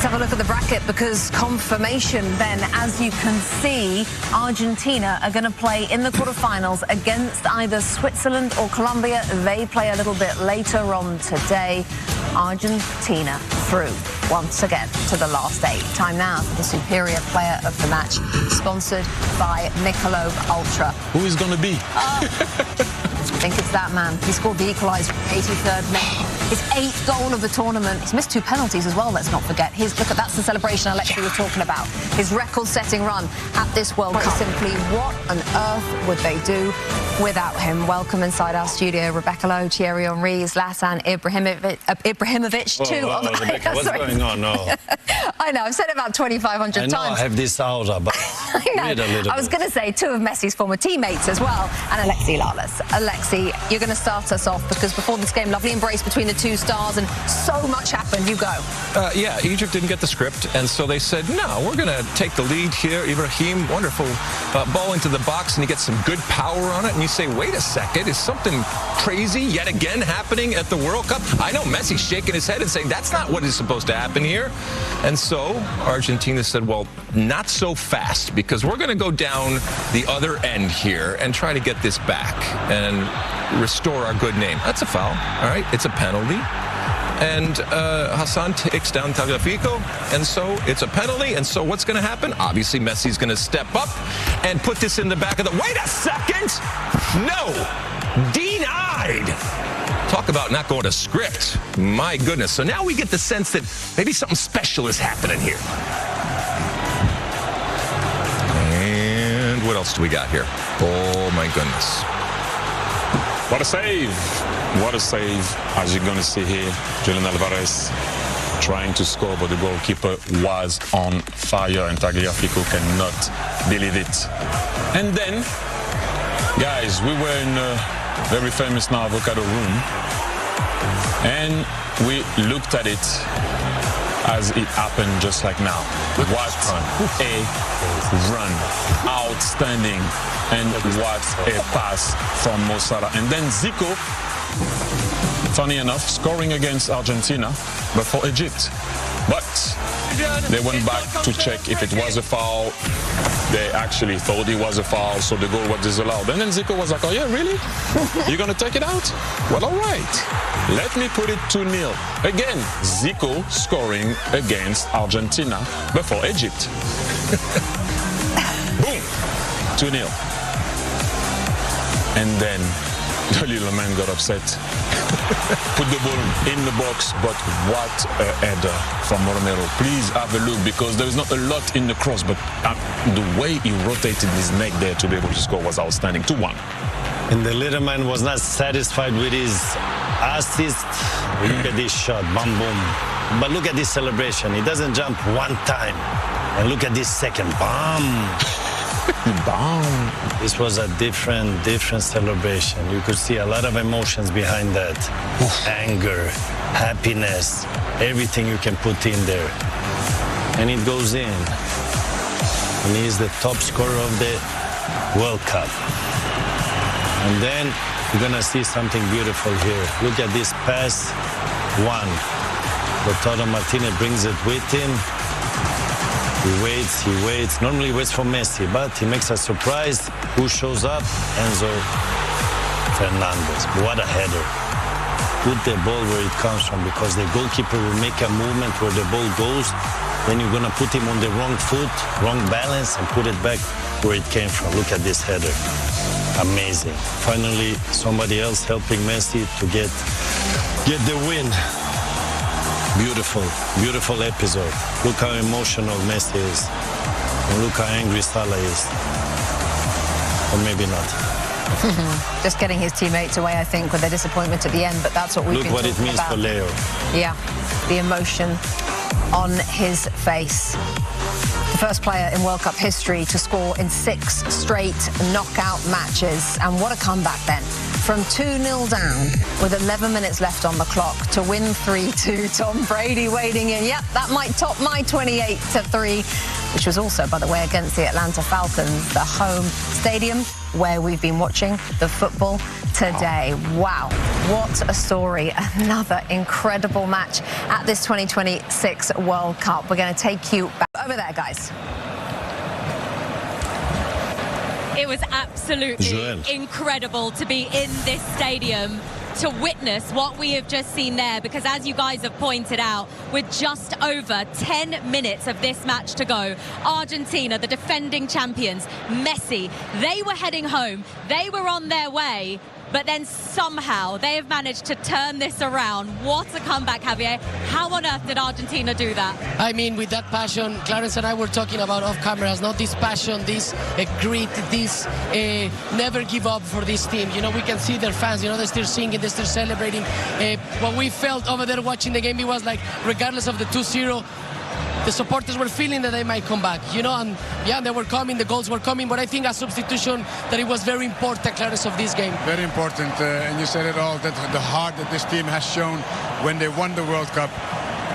Let's have a look at the bracket, because confirmation then, as you can see, Argentina are going to play in the quarterfinals against either Switzerland or Colombia. They play a little bit later on today. Argentina through once again to the last 8. Time now for the superior player of the match, sponsored by Michelob Ultra. Who is going to be? I think it's that man. He scored the equaliser, 83rd minute. His 8th goal of the tournament. He's missed 2 penalties as well, let's not forget. Look at that's the celebration Alexi was talking about. His record-setting run at this World Cup. Simply, what on earth would they do without him? Welcome inside our studio, Rebecca Lowe, Thierry Henry, Zlatan Ibrahimović, two of them. Rebecca, what's going on? No. I know, I've said it about 2,500 times. I have this aura, but I know. I was going to say 2 of Messi's former teammates as well, and Alexi Lalas. Alexi, you're going to start us off, because before this game, lovely embrace between the 2 stars, and so much happened. You go. Yeah, Egypt didn't get the script, and so they said, no, we're going to take the lead here. Ibrahim, wonderful ball into the box, and he gets some good power on it, and you say, wait a second, is something crazy yet again happening at the World Cup? I know Messi's shaking his head and saying, that's not what is supposed to happen here. And so Argentina said, well, not so fast, because we're going to go down the other end here and try to get this back and restore our good name. That's a foul, all right? It's a penalty. And Hassan takes down Tagliafico, and so it's a penalty. And so what's going to happen? Obviously, Messi's going to step up and put this in the back of the... Wait a second! No! Denied! Talk about not going to script. My goodness. So now we get the sense that maybe something special is happening here. And what else do we got here? Oh, my goodness. What a save. What a save. As you're going to see here, Julian Alvarez trying to score, but the goalkeeper was on fire, and Tagliafico cannot believe it. And then, guys, we were in a very famous now avocado room, and we looked at it as it happened just like now. What a run. Outstanding. And what a pass from Mo Salah. And then Zico, funny enough, scoring against Argentina, but for Egypt. But they went back to check if it was a foul. They actually thought it was a foul, so the goal was disallowed. And then Zico was like, oh yeah, really? You're going to take it out? Well, all right. Let me put it 2-0. Again, Zico scoring against Argentina before Egypt. Boom! 2-0. And then the little man got upset. Put the ball in the box, but what a header from Romero. Please have a look, because there is not a lot in the cross, but the way he rotated his neck there to be able to score was outstanding. 2-1. And the little man was not satisfied with his assist. Look at this shot, boom, boom. But look at this celebration. He doesn't jump one time. And look at this second, bam. This was a different celebration. You could see a lot of emotions behind that. Anger, happiness, everything you can put in there. And it goes in. And he's the top scorer of the World Cup. And then you're gonna see something beautiful here. Look at this pass. 1. Lautaro Martinez brings it with him. He waits. Normally he waits for Messi, but he makes a surprise. Who shows up? Enzo Fernandez. What a header. Put the ball where it comes from, because the goalkeeper will make a movement where the ball goes. Then you're going to put him on the wrong foot, wrong balance, and put it back where it came from. Look at this header. Amazing. Finally, somebody else helping Messi to get the win. Beautiful episode. Look how emotional Messi is. And look how angry Salah is. Or maybe not. Just getting his teammates away, I think, with their disappointment at the end, but that's what we've been talking about. Look what it means for Leo. Yeah, the emotion on his face. The first player in World Cup history to score in 6 straight knockout matches. And what a comeback then. From 2-0 down with 11 minutes left on the clock to win 3-2. Tom Brady wading in. Yep, that might top my 28-3, which was also, by the way, against the Atlanta Falcons, the home stadium where we've been watching the football today. Wow, what a story. Another incredible match at this 2026 World Cup. We're going to take you back over there, guys. It was absolutely incredible to be in this stadium to witness what we have just seen there, because as you guys have pointed out, with just over 10 minutes of this match to go, Argentina, the defending champions, Messi, they were heading home, they were on their way, but then somehow they have managed to turn this around. What a comeback, Javier. How on earth did Argentina do that? I mean, with that passion, Clarence and I were talking about off cameras, not this passion, this grit, this never give up for this team. You know, we can see their fans, you know, they're still singing, they're still celebrating. What we felt over there watching the game, it was like, regardless of the 2-0, the supporters were feeling that they might come back, you know, and yeah, they were coming, the goals were coming, but I think a substitution that it was very important, Clarence, of this game. Very important, and you said it all, that the heart that this team has shown when they won the World Cup.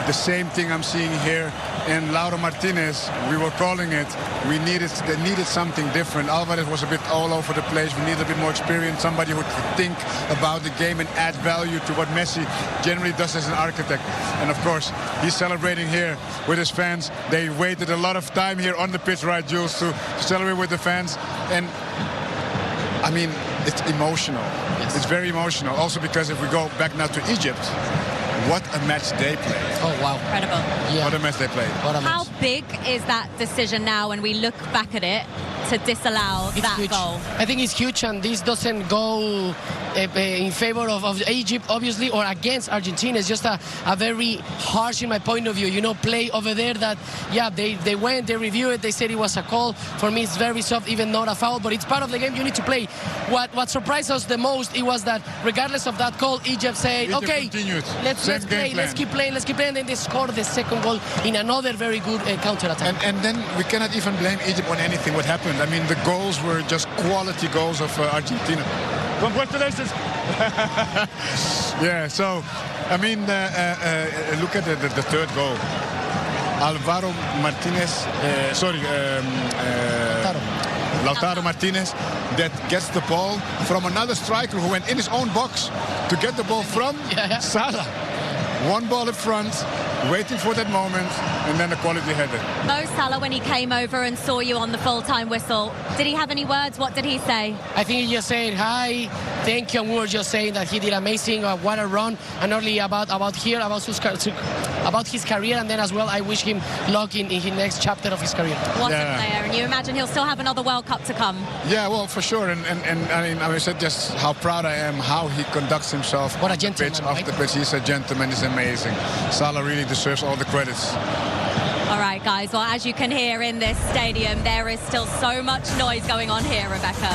The same thing I'm seeing here in Lautaro Martinez. We were calling it. They needed something different. Alvarez was a bit all over the place. We needed a bit more experience, somebody who could think about the game and add value to what Messi generally does as an architect. And of course, he's celebrating here with his fans. They waited a lot of time here on the pitch, right, Jules, to celebrate with the fans. And I mean, it's emotional. Yes. It's very emotional. Also because if we go back now to Egypt, what a match they played. Oh, wow. Incredible. Yeah. What a match they played. How big is that decision now when we look back at it to disallow that huge. goal? I think it's huge, and this doesn't go in favor of Egypt, obviously, or against Argentina. It's just a very harsh, in my point of view, you know, play over there that, yeah, they went, they reviewed it, they said it was a call. For me, it's very soft, even not a foul, but it's part of the game you need to play. What surprised us the most, it was that regardless of that call, Egypt said, okay, let's play, let's keep playing, and then they scored the second goal in another very good counter-attack. And then we cannot even blame Egypt on anything what happened. I mean, the goals were just quality goals of Argentina. Congratulations. Yeah, so, I mean, look at the third goal. Alvaro Martinez, Lautaro Martinez, that gets the ball from another striker who went in his own box to get the ball from Salah. One ball up front, waiting for that moment, and then a quality header. Mo Salah, when he came over and saw you on the full-time whistle, did he have any words? What did he say? I think he just said, hi, thank you, and we were just saying that he did amazing, what a run, and not only about his career, and then as well, I wish him luck in his next chapter of his career. What a player, and you imagine he'll still have another World Cup to come. Yeah, well, for sure, and I mean, I said just how proud I am, how he conducts himself. What a gentleman, off the pitch. He's a gentleman, he's amazing. Salah really deserves all the credits. All right, guys, well, as you can hear in this stadium, there is still so much noise going on here, Rebecca.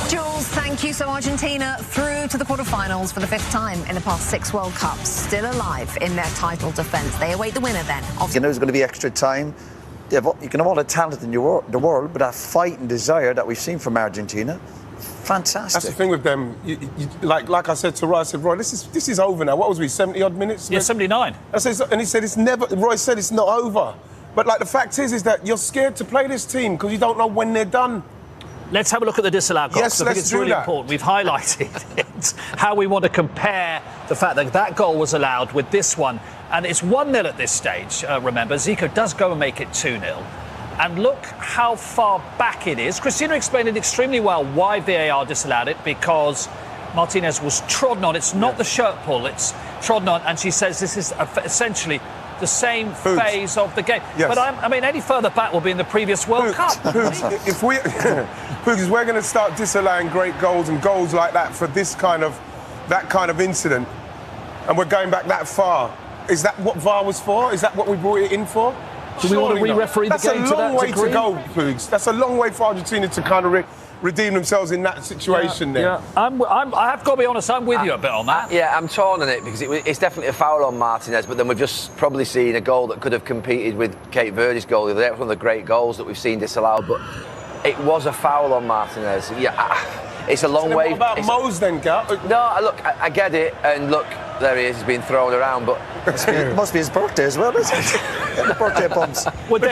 Jules, thank you. So Argentina through to the quarterfinals for the 5th time in the past 6 World Cups, still alive in their title defence. They await the winner then. You know there's going to be extra time. You can have all the talent in the world, but that fight and desire that we've seen from Argentina, fantastic. That's the thing with them. Like I said to Roy, I said, Roy, this is over now. What was we, 70-odd minutes? Yeah, 79. And he said, it's never, Roy said it's not over. But like the fact is that you're scared to play this team because you don't know when they're done. Let's have a look at the disallowed goal. Yes, I think it's really important. We've highlighted it, how we want to compare the fact that that goal was allowed with this one. And it's 1-0 at this stage, remember. Zico does go and make it 2-0. And look how far back it is. Christina explained it extremely well why VAR disallowed it, because Martinez was trodden on. It's not the shirt pull, it's trodden on. And she says this is essentially the same phase of the game. Yes. But I mean, any further back will be in the previous World Cup. If we're going to start disallowing great goals and goals like that for that kind of incident, and we're going back that far, is that what VAR was for? Is that what we brought it in for? Do we want to re-referee the game to that degree? That's a long way to go, Poogs. That's a long way for Argentina to kind of redeem themselves in that situation there. Yeah, I have got to be honest, I'm with you a bit on that. Yeah, I'm torn on it because it's definitely a foul on Martinez, but then we've just probably seen a goal that could have competed with Cape Verde's goal the other day. It was one of the great goals that we've seen disallowed, but it was a foul on Martinez. Yeah, it's a long way. What about Mo's then, Gal? No, look, I get it, and look, there he is, he's being thrown around, but it must be his birthday as well, isn't it? The birthday bumps. Would they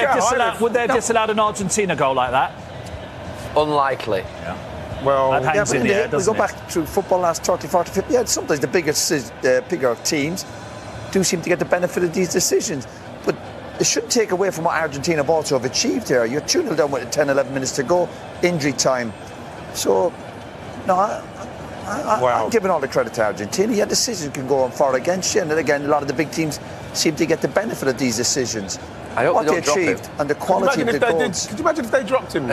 have disallowed an Argentina goal like that? Unlikely. Yeah. Well, that hangs in the air, doesn't we go back to football last 30, 40, 50 years. Sometimes the bigger teams do seem to get the benefit of these decisions. But it shouldn't take away from what Argentina have also have achieved here. You're 2-0 down with 10, 11 minutes to go, injury time. So, no, I'm giving all the credit to Argentina. Yeah, decisions can go on for or against you. And then again, a lot of the big teams seem to get the benefit of these decisions. I hope what they they don't achieved and the quality of the goals. Could you imagine if they dropped him?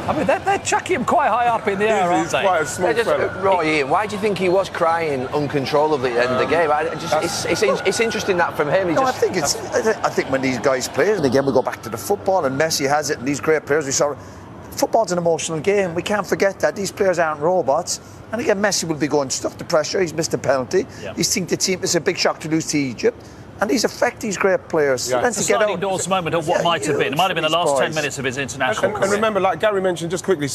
I mean, they're chucking him quite high up in the air, aren't they? Quite a small fella. Ian, why do you think he was crying uncontrollably at the end of the game? It's interesting that from him. I think when these guys play, and again we go back to the football, and Messi has it, and these great players we saw. Football's an emotional game. We can't forget that. These players aren't robots. And again, Messi will be going stuff the pressure. He's missed a penalty. Yeah. He's think the team. It's a big shock to lose to Egypt. And these affect these great players. Yeah. It's a sliding doors moment of what might have been. It might have been the last 10 minutes of his international career. And remember, like Gary mentioned just quickly,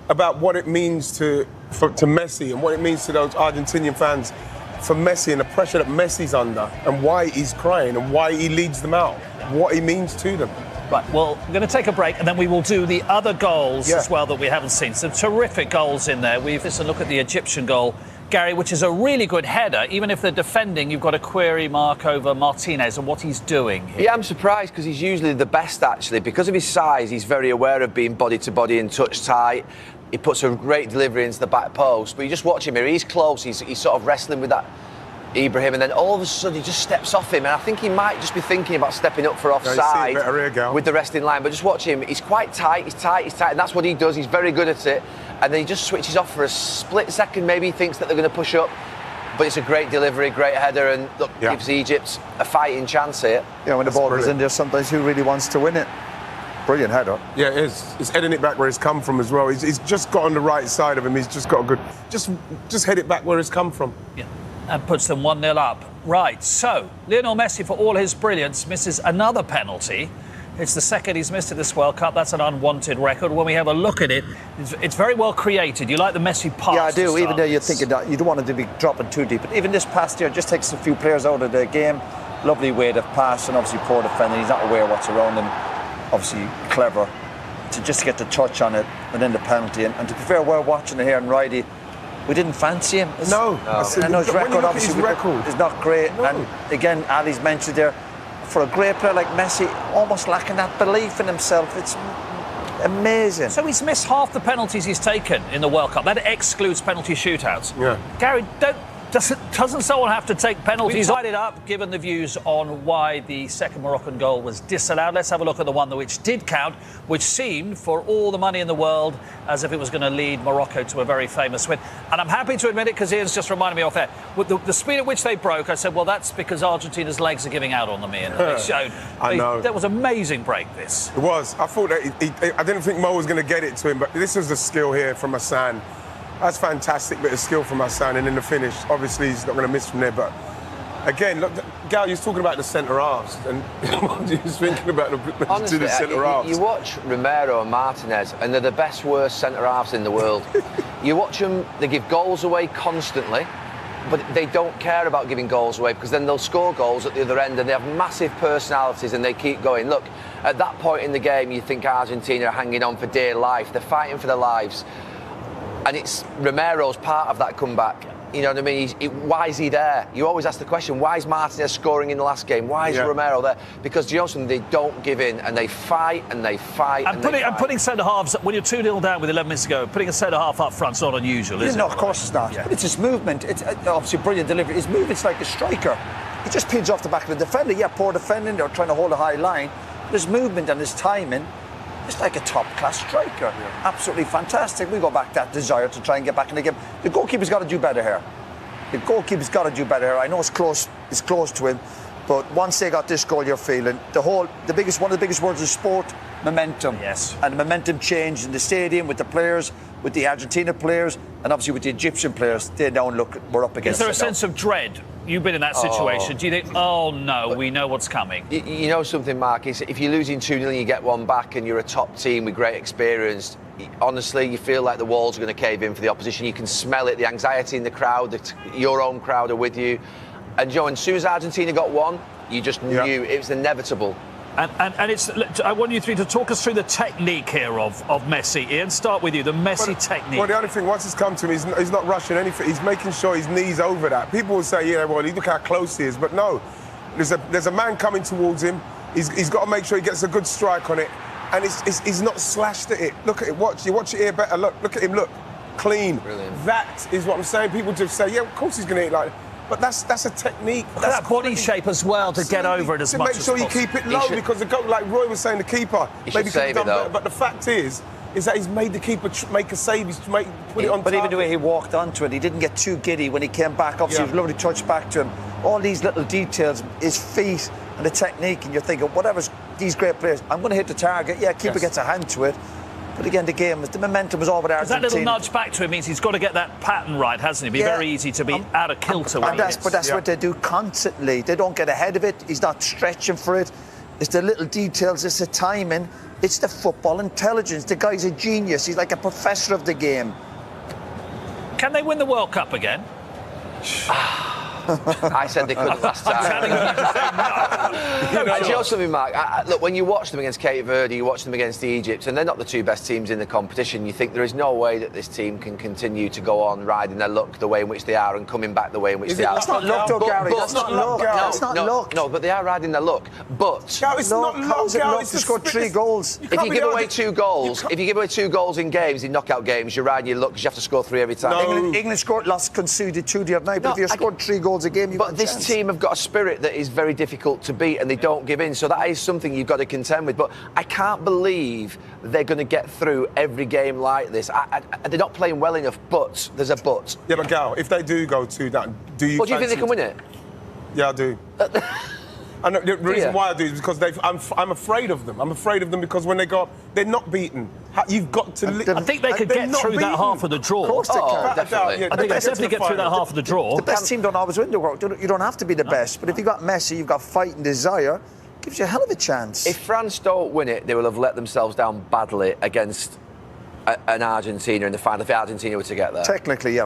about what it means to Messi and what it means to those Argentinian fans for Messi and the pressure that Messi's under and why he's crying and why he leads them out, what he means to them. Right, well, we're going to take a break and then we will do the other goals as well that we haven't seen. Some terrific goals in there. Let's look at the Egyptian goal, Gary, which is a really good header. Even if they're defending, you've got a query mark over Martinez and what he's doing here. Yeah, I'm surprised because he's usually the best, actually. Because of his size, he's very aware of being body-to-body and touch tight. He puts a great delivery into the back post. But you just watch him here. He's close. He's sort of wrestling with that Ibrahim, and then all of a sudden he just steps off him, and I think he might just be thinking about stepping up for offside with the rest in line. But just watch him, he's quite tight, he's tight, and that's what he does. He's very good at it, and then he just switches off for a split second. Maybe he thinks that they're going to push up, but it's a great delivery, great header, and look, gives Egypt a fighting chance here. Yeah, when the ball goes in there, sometimes who really wants to win it? Brilliant header. Yeah, it is. He's heading it back where it's come from as well. He's just got on the right side of him. He's just got a good. Just head it back where it's come from. Yeah. And puts them 1-0 up. Right, so Lionel Messi, for all his brilliance, misses another penalty. It's the second he's missed at this World Cup. That's an unwanted record. When we have a look at it, it's very well created. You like the Messi pass? Yeah, I do. Even though you're thinking that you don't want it to be dropping too deep. But even this pass here just takes a few players out of the game. Lovely way to pass, and obviously poor defender. He's not aware of what's around him. Obviously clever to just get the touch on it and then the penalty. And to be fair, we're watching it here in Righty. We didn't fancy him. No. I know his record obviously is not great. No. And again, Ali's mentioned there, for a great player like Messi, almost lacking that belief in himself. It's amazing. So he's missed half the penalties he's taken in the World Cup. That excludes penalty shootouts. Yeah. Gary, doesn't someone have to take penalties? We've it up, given the views on why the second Moroccan goal was disallowed. Let's have a look at the one which did count, which seemed, for all the money in the world, as if it was going to lead Morocco to a very famous win. And I'm happy to admit it, because Ian's just reminded me off there. With the speed at which they broke, I said, well, that's because Argentina's legs are giving out on them, Ian. They showed. I know. That was an amazing break, this. It was. I thought that I didn't think Mo was going to get it to him, but this was the skill here from Hassan. That's fantastic bit of skill from Hassan, and in the finish, obviously he's not going to miss from there. But again, look, Gal, you're talking about the centre halves, and he was thinking about the centre halves. You watch Romero and Martinez, and they're the best, worst centre halves in the world. You watch them; they give goals away constantly, but they don't care about giving goals away, because then they'll score goals at the other end, and they have massive personalities, and they keep going. Look, at that point in the game, you think Argentina are hanging on for dear life. They're fighting for their lives. And it's Romero's part of that comeback. You know what I mean? Why is he there? You always ask the question, why is Martinez scoring in the last game? Why is Romero there? Because, do you know something? They don't give in, and they fight, and they fight, and putting centre-halves, when you're 2-0 down with 11 minutes to go, putting a centre-half up front's not unusual, is it? No, of course it's not. Yeah. But it's his movement. It's obviously brilliant delivery. His movement's like a striker. He just pins off the back of the defender. Yeah, poor defending. They're trying to hold a high line. But his movement and his timing, it's like a top-class striker. Yeah. Absolutely fantastic. We go back that desire to try and get back in the game. The goalkeeper's got to do better here. The goalkeeper's got to do better here. I know it's close to him, but once they got this goal, you're feeling one of the biggest words in sport, momentum. Yes. And the momentum changed in the stadium with the players, with the Argentina players, and obviously with the Egyptian players. They now look, we're up against it. Is there a sense of dread? You've been in that situation. Do you think, oh no, we know what's coming? You know something, Mark, is if you're losing 2-0 and you get one back and you're a top team with great experience, honestly, you feel like the walls are going to cave in for the opposition. You can smell it, the anxiety in the crowd, your own crowd are with you. And Joe, as soon as Argentina got one, you just knew it was inevitable. And it's. I want you three to talk us through the technique here of Messi. Ian, start with you. The Messi technique. Well, the only thing, once it's come to him, he's not rushing anything. He's making sure his knee's over that. People will say, yeah, well, look how close he is. But no, there's a man coming towards him. He's got to make sure he gets a good strike on it. And he's not slashed at it. Look at it. Watch. You watch it here better. Look at him. Look. Clean. Brilliant. That is what I'm saying. People just say, yeah, of course he's going to eat like that. But that's a technique. That's that body shape as well. Absolutely. To get over it as much as possible. To make sure you keep it low, because the goal, like Roy was saying, the keeper maybe could have done better. But the fact is that he's made the keeper make a save. He's put it on. But even the way he walked onto it, he didn't get too giddy when he came back. Obviously, it was lovely touch back to him. All these little details, his feet and the technique, and you're thinking, whatever's these great players, I'm going to hit the target. Yeah, keeper gets a hand to it. But again, the momentum was all with Argentina. That little nudge back to him means he's got to get that pattern right, hasn't he? It'd be very easy to be out of kilter. But that's what they do constantly. They don't get ahead of it. He's not stretching for it. It's the little details. It's the timing. It's the football intelligence. The guy's a genius. He's like a professor of the game. Can they win the World Cup again? I said they couldn't last time. Do you know something, Mark? Look, when you watch them against Cape Verde, you watch them against Egypt, and they're not the two best teams in the competition, you think there is no way that this team can continue to go on riding their luck the way in which they are and coming back the way in which they are. That's not luck, though, Gary. That's not luck. That's not luck. No, but they are riding their luck. But it's not luck. How's it luck to score 3 goals? If you give away 2 goals, in games, in knockout games, you're riding your luck because you have to score 3 every time. No. England conceded 2 the other night, but if you scored 3 goals a game, but this team have got a spirit that is very difficult to beat, and they don't give in. So that is something you've got to contend with. But I can't believe they're going to get through every game like this. They're not playing well enough. But there's a but. Yeah, but Gal, if they do go to that, do you? Well, do you think they can win it? Yeah, I do. And the reason why I do is because I'm afraid of them. I'm afraid of them because when they go up, they're not beaten. You've got to. I think they could get through that half of the draw. Of course they can. Definitely. I think they definitely get through that half of the draw. The best team don't always win the World Cup. You don't have to be the best. But if you've got Messi, you've got fight and desire, gives you a hell of a chance. If France don't win it, they will have let themselves down badly against an Argentina in the final. If Argentina were to get there. Technically, yeah.